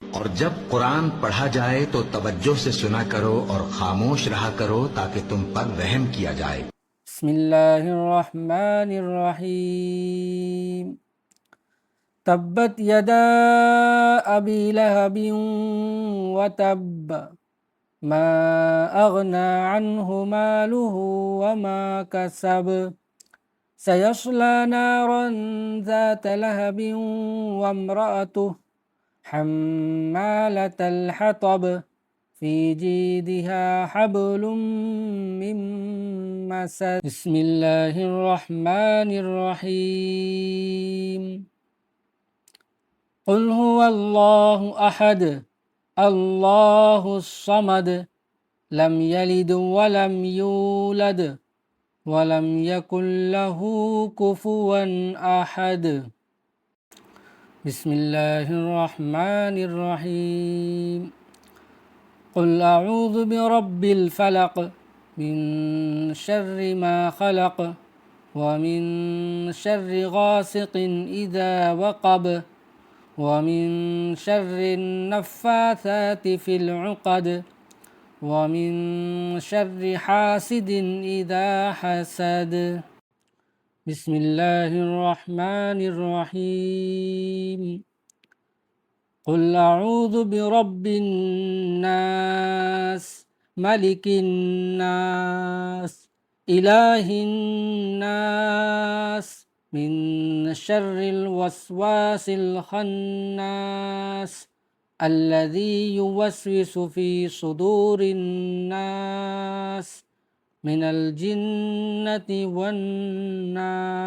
और जब कुरान पढ़ा जाए तो तवज्जो से सुना करो और खामोश रहा करो ताकि तुम पर रहम किया जाए। बिस्मिल्लाहिर रहमानिर रहीम। तब्बत यदा अबी लहबिन व तब्ब मा अगना अन्हु मालुहु व मा कसब सयस्ला नारन ذات लहब व इम्रअतुहु हम्मालतल हतब في جيدها حبل من مسد بسم الله الرحمن الرحيم قل هو الله أحد الله الصمد لم يلد ولم يولد ولم يكن له كفوا أحد بسم الله الرحمن الرحيم قل أعوذ برب الفلق من شر ما خلق ومن شر غاسق إذا وقب ومن شر النفاثات في العقد ومن شر حاسد إذا حسد بسم الله الرحمن الرحيم قل أعوذ برب الناس ملك الناس إله الناس من شر الوسواس الخناس الذي يوسوس في صدور الناس من الجنة والناس